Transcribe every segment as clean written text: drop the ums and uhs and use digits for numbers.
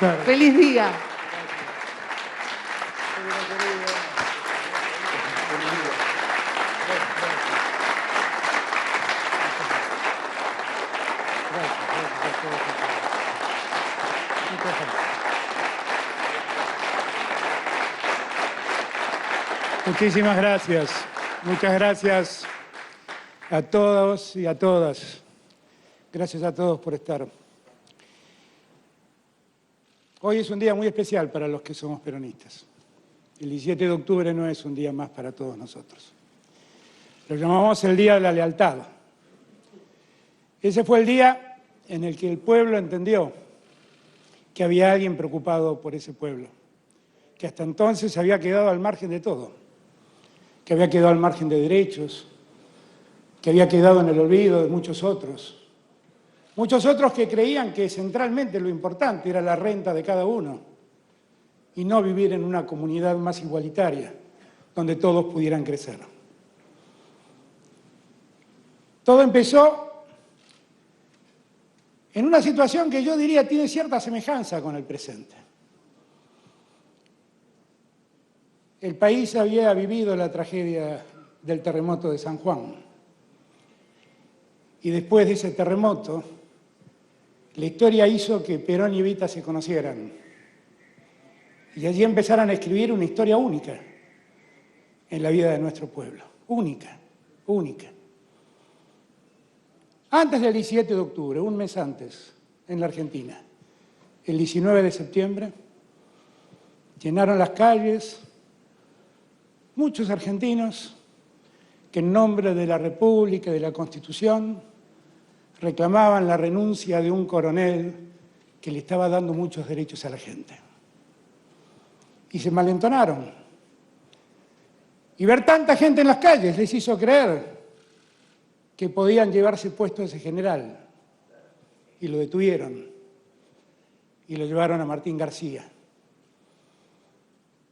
Claro. ¡Feliz día! Muchísimas gracias. Muchas gracias a todos y a todas. Gracias a todos por estar. Hoy es un día muy especial para los que somos peronistas. El 17 de octubre no es un día más para todos nosotros. Lo llamamos el Día de la Lealtad. Ese fue el día en el que el pueblo entendió que había alguien preocupado por ese pueblo, que hasta entonces había quedado al margen de todo, que había quedado al margen de derechos, que había quedado en el olvido de muchos otros que creían que centralmente lo importante era la renta de cada uno y no vivir en una comunidad más igualitaria, donde todos pudieran crecer. Todo empezó en una situación que yo diría tiene cierta semejanza con el presente. El país había vivido la tragedia del terremoto de San Juan. Y después de ese terremoto, la historia hizo que Perón y Evita se conocieran. Y allí empezaron a escribir una historia única en la vida de nuestro pueblo. Única, única. Antes del 17 de octubre, un mes antes, en la Argentina, el 19 de septiembre, llenaron las calles muchos argentinos que en nombre de la República y de la Constitución reclamaban la renuncia de un coronel que le estaba dando muchos derechos a la gente. Y se malentonaron. Y ver tanta gente en las calles les hizo creer que podían llevarse puesto a ese general. Y lo detuvieron. Y lo llevaron a Martín García.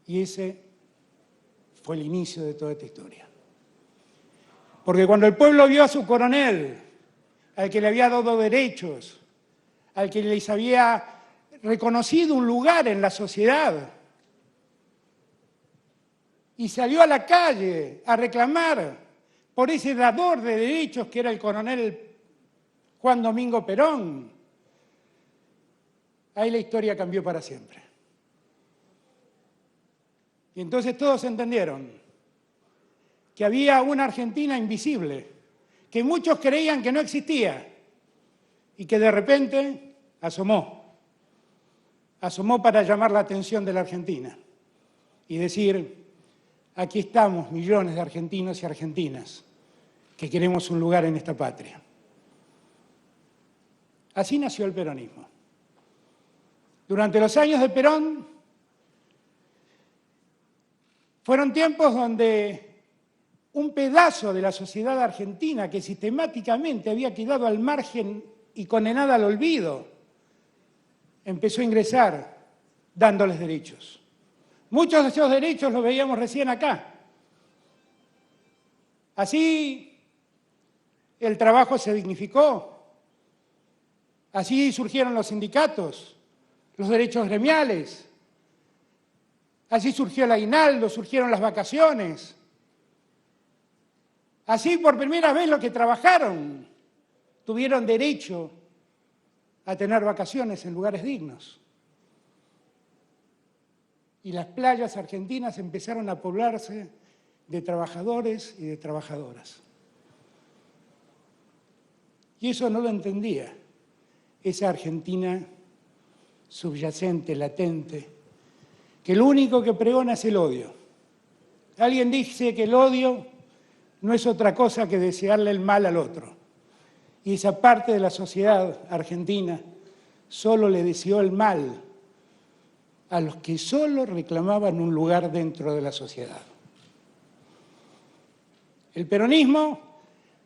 Y ese fue el inicio de toda esta historia. Porque cuando el pueblo vio a su coronel, al que le había dado derechos, al que les había reconocido un lugar en la sociedad, y salió a la calle a reclamar por ese dador de derechos que era el coronel Juan Domingo Perón, ahí la historia cambió para siempre. Y entonces todos entendieron que había una Argentina invisible, que muchos creían que no existía y que de repente asomó para llamar la atención de la Argentina y decir, aquí estamos millones de argentinos y argentinas que queremos un lugar en esta patria. Así nació el peronismo. Durante los años de Perón fueron tiempos donde un pedazo de la sociedad argentina que sistemáticamente había quedado al margen y condenada al olvido, empezó a ingresar dándoles derechos. Muchos de esos derechos los veíamos recién acá. Así el trabajo se dignificó, así surgieron los sindicatos, los derechos gremiales, así surgió el aguinaldo, surgieron las vacaciones. Así, por primera vez, los que trabajaron tuvieron derecho a tener vacaciones en lugares dignos. Y las playas argentinas empezaron a poblarse de trabajadores y de trabajadoras. Y eso no lo entendía esa Argentina subyacente, latente, que lo único que pregona es el odio. Alguien dice que el odio no es otra cosa que desearle el mal al otro. Y esa parte de la sociedad argentina solo le deseó el mal a los que solo reclamaban un lugar dentro de la sociedad. El peronismo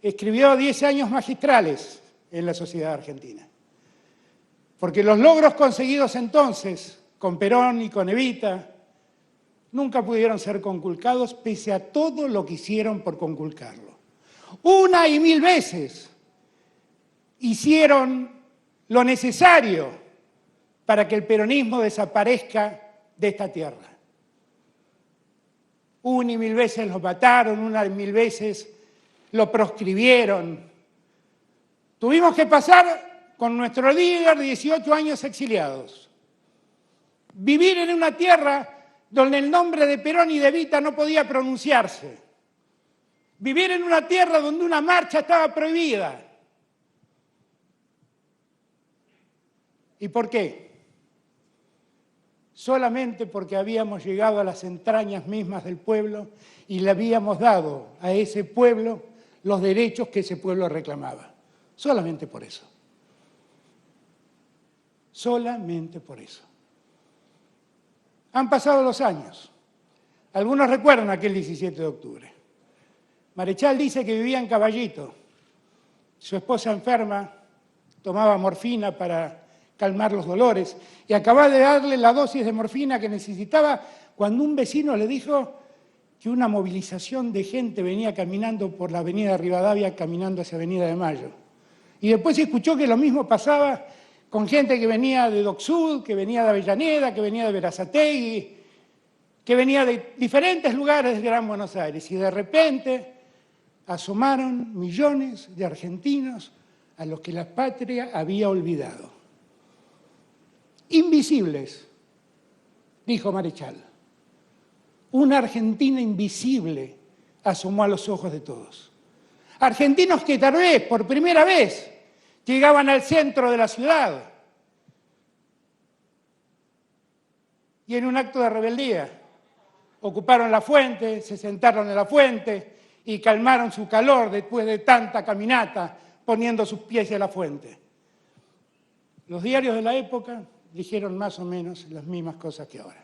escribió 10 años magistrales en la sociedad argentina, porque los logros conseguidos entonces, con Perón y con Evita, nunca pudieron ser conculcados pese a todo lo que hicieron por conculcarlo. Una y mil veces hicieron lo necesario para que el peronismo desaparezca de esta tierra. Una y mil veces los mataron, una y mil veces lo proscribieron. Tuvimos que pasar con nuestro líder 18 años exiliados. Vivir en una tierra donde el nombre de Perón y de Evita no podía pronunciarse. Vivir en una tierra donde una marcha estaba prohibida. ¿Y por qué? Solamente porque habíamos llegado a las entrañas mismas del pueblo y le habíamos dado a ese pueblo los derechos que ese pueblo reclamaba. Solamente por eso. Solamente por eso. Han pasado los años. Algunos recuerdan aquel 17 de octubre. Marechal dice que vivía en Caballito. Su esposa enferma tomaba morfina para calmar los dolores y acababa de darle la dosis de morfina que necesitaba cuando un vecino le dijo que una movilización de gente venía caminando por la avenida Rivadavia, caminando hacia Avenida de Mayo. Y después escuchó que lo mismo pasaba con gente que venía de Dock Sud, que venía de Avellaneda, que venía de Berazategui, que venía de diferentes lugares del Gran Buenos Aires. Y de repente asomaron millones de argentinos a los que la patria había olvidado. Invisibles, dijo Marechal. Una Argentina invisible asomó a los ojos de todos. Argentinos que tal vez, por primera vez, llegaban al centro de la ciudad. Y en un acto de rebeldía, ocuparon la fuente, se sentaron en la fuente y calmaron su calor después de tanta caminata, poniendo sus pies en la fuente. Los diarios de la época dijeron más o menos las mismas cosas que ahora.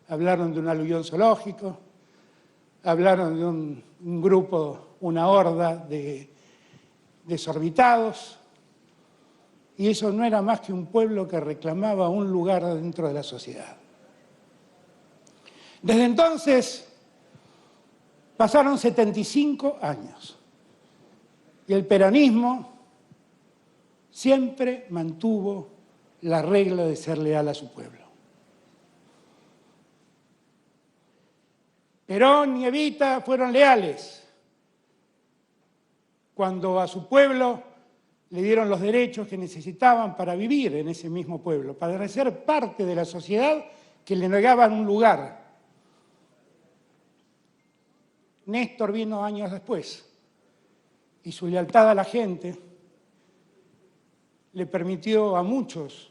Hablaron de un aluvión zoológico, hablaron de un grupo, una horda de desorbitados, y eso no era más que un pueblo que reclamaba un lugar dentro de la sociedad. Desde entonces pasaron 75 años y el peronismo siempre mantuvo la regla de ser leal a su pueblo. Perón y Evita fueron leales cuando a su pueblo le dieron los derechos que necesitaban para vivir en ese mismo pueblo, para ser parte de la sociedad que le negaban un lugar. Néstor vino años después y su lealtad a la gente le permitió a muchos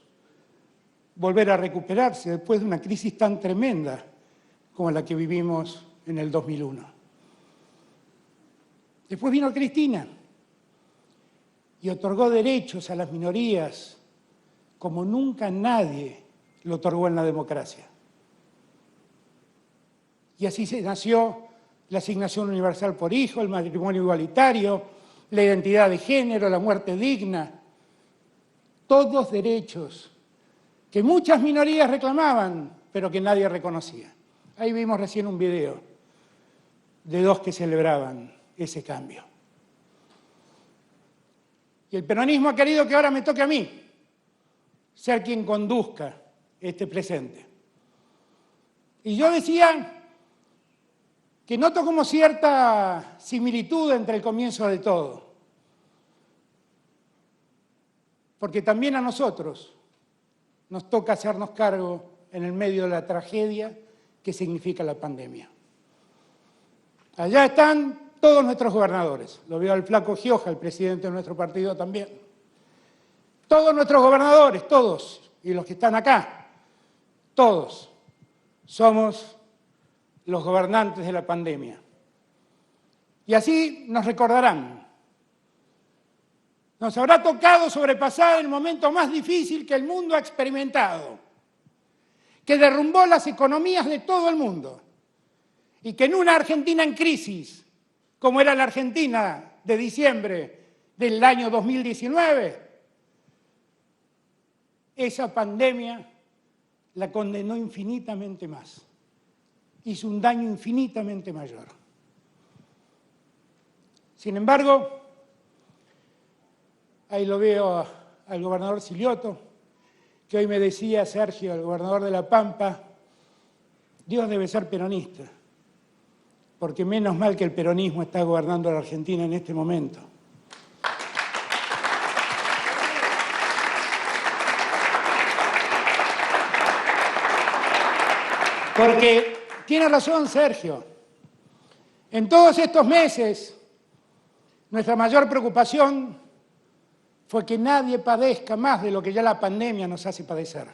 volver a recuperarse después de una crisis tan tremenda como la que vivimos en el 2001. Después vino Cristina y otorgó derechos a las minorías como nunca nadie lo otorgó en la democracia. Y así se nació la asignación universal por hijo, el matrimonio igualitario, la identidad de género, la muerte digna. Todos derechos que muchas minorías reclamaban, pero que nadie reconocía. Ahí vimos recién un video de dos que celebraban ese cambio. Y el peronismo ha querido que ahora me toque a mí ser quien conduzca este presente. Y yo decía que noto como cierta similitud entre el comienzo de todo. Porque también a nosotros nos toca hacernos cargo en el medio de la tragedia que significa la pandemia. Allá están todos nuestros gobernadores. Lo veo al flaco Gioja, el presidente de nuestro partido también. Todos nuestros gobernadores, todos, y los que están acá, todos, somos los gobernantes de la pandemia. Y así nos recordarán. Nos habrá tocado sobrepasar el momento más difícil que el mundo ha experimentado, que derrumbó las economías de todo el mundo y que en una Argentina en crisis, como era la Argentina de diciembre del año 2019, esa pandemia la condenó infinitamente más, hizo un daño infinitamente mayor. Sin embargo, ahí lo veo al gobernador Silioto, que hoy me decía Sergio, el gobernador de La Pampa, Dios debe ser peronista, porque menos mal que el peronismo está gobernando la Argentina en este momento. Porque tiene razón Sergio, en todos estos meses nuestra mayor preocupación fue que nadie padezca más de lo que ya la pandemia nos hace padecer.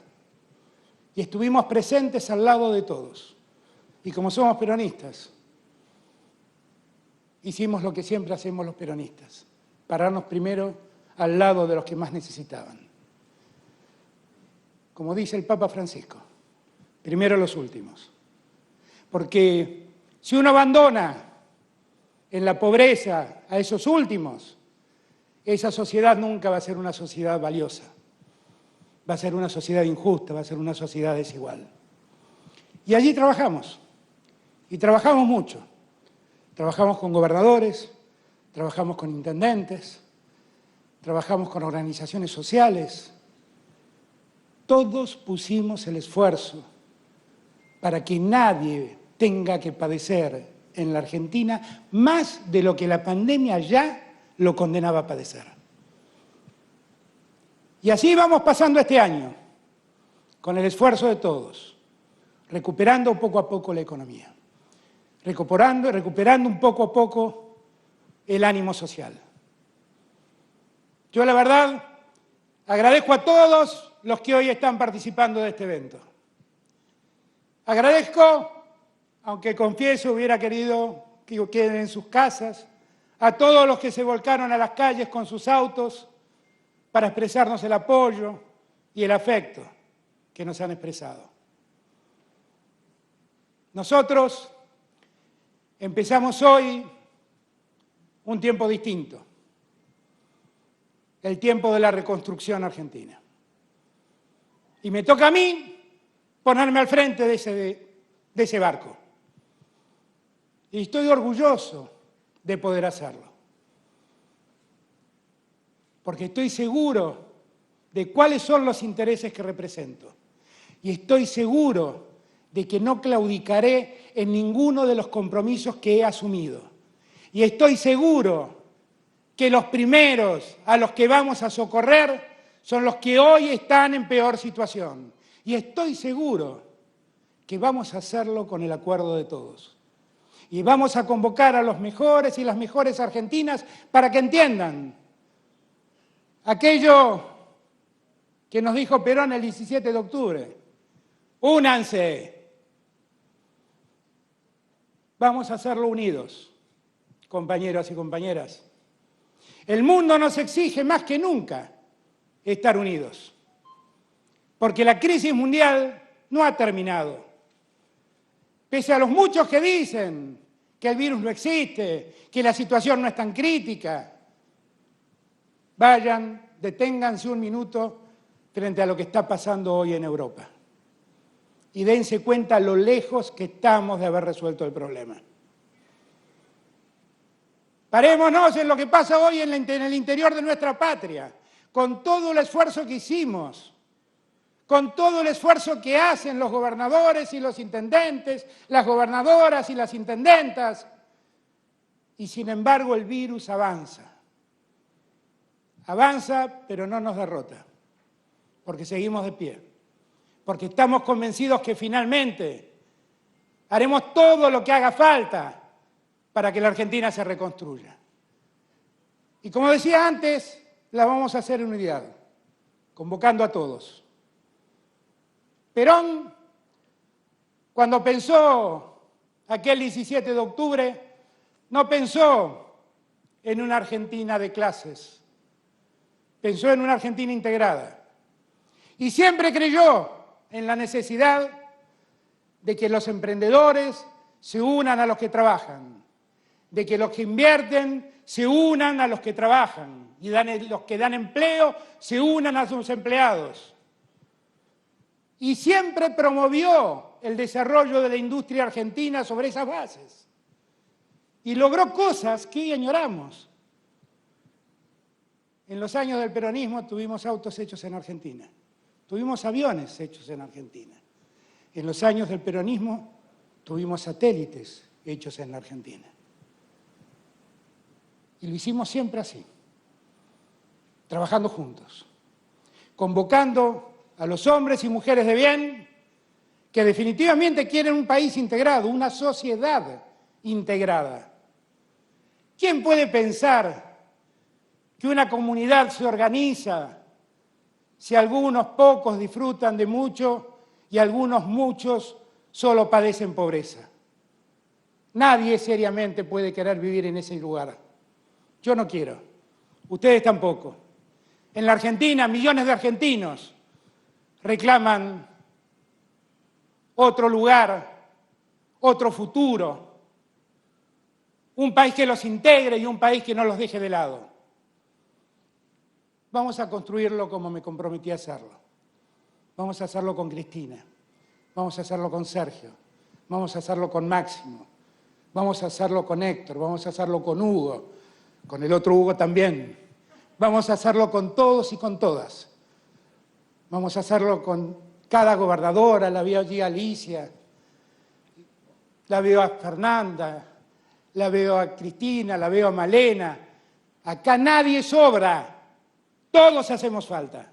Y estuvimos presentes al lado de todos. Y como somos peronistas, hicimos lo que siempre hacemos los peronistas, pararnos primero al lado de los que más necesitaban. Como dice el Papa Francisco, primero los últimos. Porque si uno abandona en la pobreza a esos últimos, esa sociedad nunca va a ser una sociedad valiosa. Va a ser una sociedad injusta, va a ser una sociedad desigual. Y allí trabajamos, y trabajamos mucho. Trabajamos con gobernadores, trabajamos con intendentes, trabajamos con organizaciones sociales. Todos pusimos el esfuerzo para que nadie tenga que padecer en la Argentina más de lo que la pandemia ya lo condenaba a padecer. Y así vamos pasando este año, con el esfuerzo de todos, recuperando poco a poco la economía, recuperando un poco a poco el ánimo social. Yo, la verdad, agradezco a todos los que hoy están participando de este evento. Agradezco, aunque confieso hubiera querido que queden en sus casas, a todos los que se volcaron a las calles con sus autos para expresarnos el apoyo y el afecto que nos han expresado. Nosotros empezamos hoy un tiempo distinto, el tiempo de la reconstrucción argentina. Y me toca a mí ponerme al frente de ese barco. Y estoy orgulloso de poder hacerlo. Porque estoy seguro de cuáles son los intereses que represento. Y estoy seguro de que no claudicaré en ninguno de los compromisos que he asumido. Y estoy seguro que los primeros a los que vamos a socorrer son los que hoy están en peor situación. Y estoy seguro que vamos a hacerlo con el acuerdo de todos. Y vamos a convocar a los mejores y las mejores argentinas para que entiendan aquello que nos dijo Perón el 17 de octubre. ¡Únanse! Vamos a hacerlo unidos, compañeros y compañeras. El mundo nos exige más que nunca estar unidos, porque la crisis mundial no ha terminado. Pese a los muchos que dicen que el virus no existe, que la situación no es tan crítica, vayan, deténganse un minuto frente a lo que está pasando hoy en Europa y dense cuenta lo lejos que estamos de haber resuelto el problema. Parémonos en lo que pasa hoy en el interior de nuestra patria, con todo el esfuerzo que hicimos, con todo el esfuerzo que hacen los gobernadores y los intendentes, las gobernadoras y las intendentas, y sin embargo el virus avanza. Avanza, pero no nos derrota, porque seguimos de pie, porque estamos convencidos que finalmente haremos todo lo que haga falta para que la Argentina se reconstruya. Y como decía antes, la vamos a hacer en unidad, convocando a todos. Perón, cuando pensó aquel 17 de octubre, no pensó en una Argentina de clases, pensó en una Argentina integrada. Y siempre creyó en la necesidad de que los emprendedores se unan a los que trabajan, de que los que invierten se unan a los que trabajan y los que dan empleo se unan a sus empleados. Y siempre promovió el desarrollo de la industria argentina sobre esas bases. Y logró cosas que hoy añoramos. En los años del peronismo tuvimos autos hechos en Argentina. tuvimos aviones hechos en Argentina. En los años del peronismo tuvimos satélites hechos en la Argentina. Y lo hicimos siempre así, trabajando juntos, convocando a los hombres y mujeres de bien que definitivamente quieren un país integrado, una sociedad integrada. ¿Quién puede pensar que una comunidad se organiza si algunos pocos disfrutan de mucho y algunos muchos solo padecen pobreza? Nadie seriamente puede querer vivir en ese lugar. Yo no quiero, ustedes tampoco. En la Argentina, millones de argentinos reclaman otro lugar, otro futuro, un país que los integre y un país que no los deje de lado. Vamos a construirlo como me comprometí a hacerlo. Vamos a hacerlo con Cristina, vamos a hacerlo con Sergio, vamos a hacerlo con Máximo, vamos a hacerlo con Héctor, vamos a hacerlo con Hugo, con el otro Hugo también. Vamos a hacerlo con todos y con todas. Vamos a hacerlo con cada gobernadora, la veo allí a Alicia, la veo a Fernanda, la veo a Cristina, la veo a Malena. Acá nadie sobra, todos hacemos falta.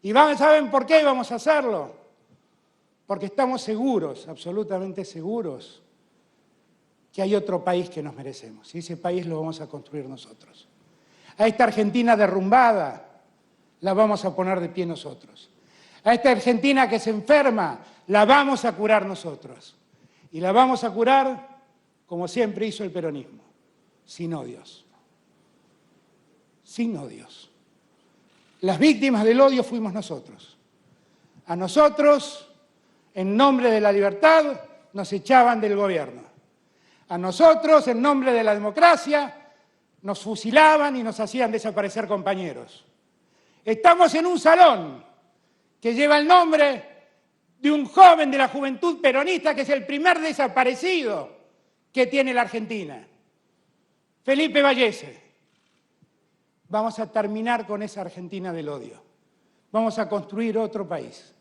¿Y saben por qué vamos a hacerlo? Porque estamos seguros, absolutamente seguros, que hay otro país que nos merecemos. Y ese país lo vamos a construir nosotros. A esta Argentina derrumbada la vamos a poner de pie nosotros. A esta Argentina que se enferma la vamos a curar nosotros. Y la vamos a curar como siempre hizo el peronismo, sin odios. Sin odios. Las víctimas del odio fuimos nosotros. A nosotros, en nombre de la libertad, nos echaban del gobierno. A nosotros, en nombre de la democracia, nos fusilaban y nos hacían desaparecer compañeros. Estamos en un salón que lleva el nombre de un joven de la juventud peronista que es el primer desaparecido que tiene la Argentina, Felipe Vallese. Vamos a terminar con esa Argentina del odio. Vamos a construir otro país.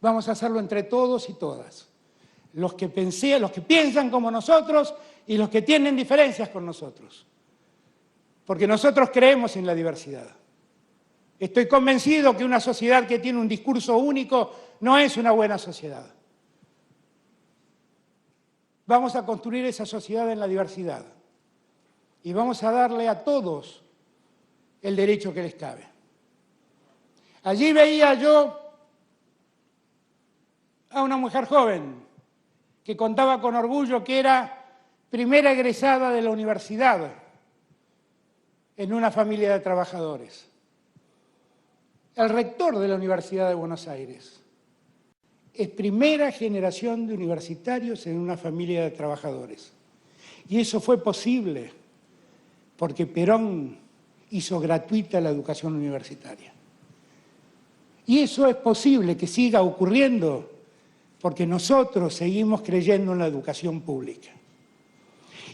Vamos a hacerlo entre todos y todas. Los que piensan como nosotros y los que tienen diferencias con nosotros. Porque nosotros creemos en la diversidad. Estoy convencido que una sociedad que tiene un discurso único no es una buena sociedad. Vamos a construir esa sociedad en la diversidad. Y vamos a darle a todos el derecho que les cabe. Allí veía yo a una mujer joven que contaba con orgullo que era primera egresada de la universidad en una familia de trabajadores. El rector de la Universidad de Buenos Aires es primera generación de universitarios en una familia de trabajadores. Y eso fue posible porque Perón hizo gratuita la educación universitaria. Y eso es posible que siga ocurriendo porque nosotros seguimos creyendo en la educación pública.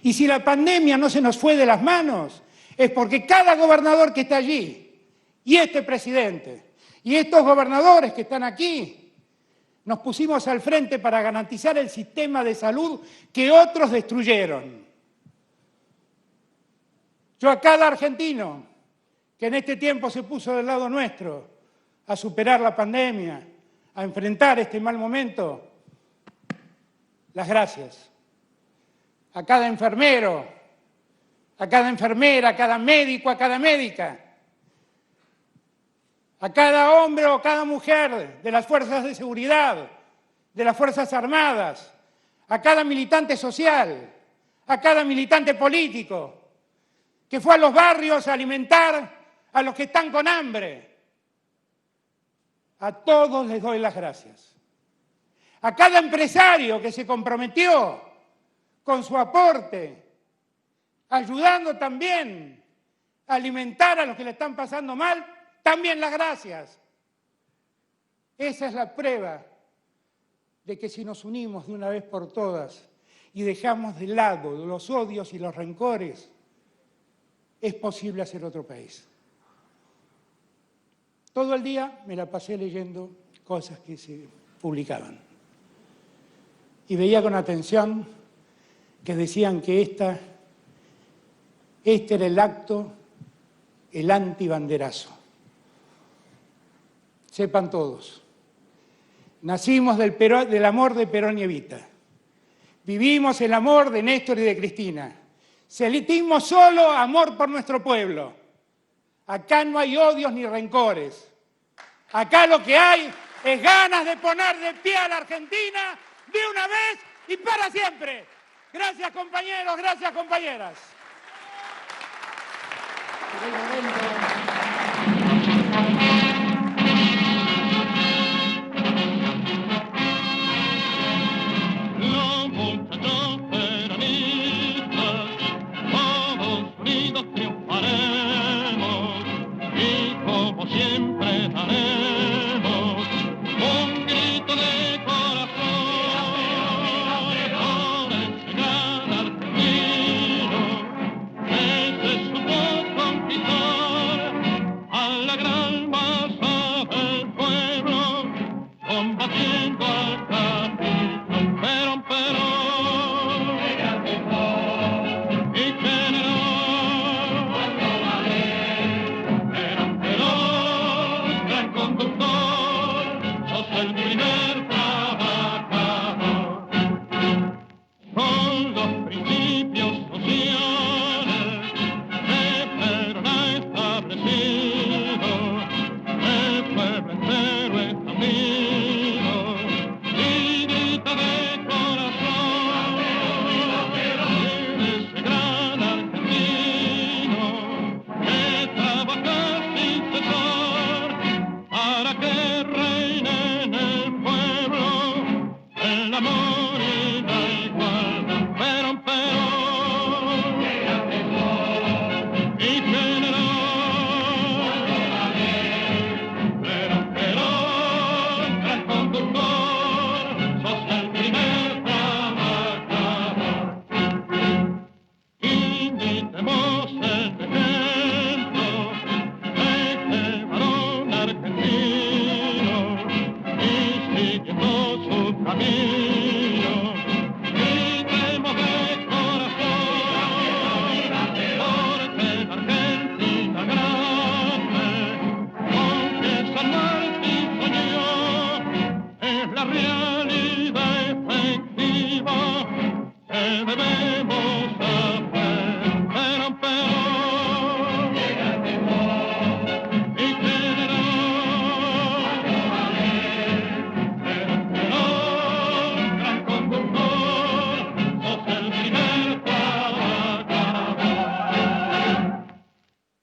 Y si la pandemia no se nos fue de las manos, es porque cada gobernador que está allí, y este presidente, y estos gobernadores que están aquí, nos pusimos al frente para garantizar el sistema de salud que otros destruyeron. Yo a cada argentino que en este tiempo se puso del lado nuestro a superar la pandemia, a enfrentar este mal momento, las gracias. A cada enfermero, a cada enfermera, a cada médico, a cada médica, a cada hombre o cada mujer de las fuerzas de seguridad, de las Fuerzas Armadas, a cada militante social, a cada militante político, que fue a los barrios a alimentar a los que están con hambre. A todos les doy las gracias. A cada empresario que se comprometió con su aporte, ayudando también a alimentar a los que le están pasando mal, también las gracias. Esa es la prueba de que si nos unimos de una vez por todas y dejamos de lado los odios y los rencores, es posible hacer otro país. Todo el día me la pasé leyendo cosas que se publicaban. Y veía con atención que decían que este era el acto, el antibanderazo. Sepan todos, nacimos del amor de Perón y Evita. Vivimos el amor de Néstor y de Cristina. Sentimos solo amor por nuestro pueblo. Acá no hay odios ni rencores. Acá lo que hay es ganas de poner de pie a la Argentina de una vez y para siempre. Gracias, compañeros, gracias, compañeras. Siempre daremos un grito de corazón por ese gran argentino que se supo conquistar a la gran masa del pueblo, combatiendo al capricho. Perón y generó el primer trabajador. Son los principios sociales que Perón ha establecido. El pueblo entero es amigo y grita de corazón. Ese gran argentino que trabaja sin cesar para que reine en el pueblo el amor y la igualdad. Perón y generó Perón, gran conductor, sos el primer trabajador. Imitemos el ejemplo de este varón argentino y siguiendo su camino, gritemos de corazón, porque la Argentina grande, con que San Martín soñó, es la real.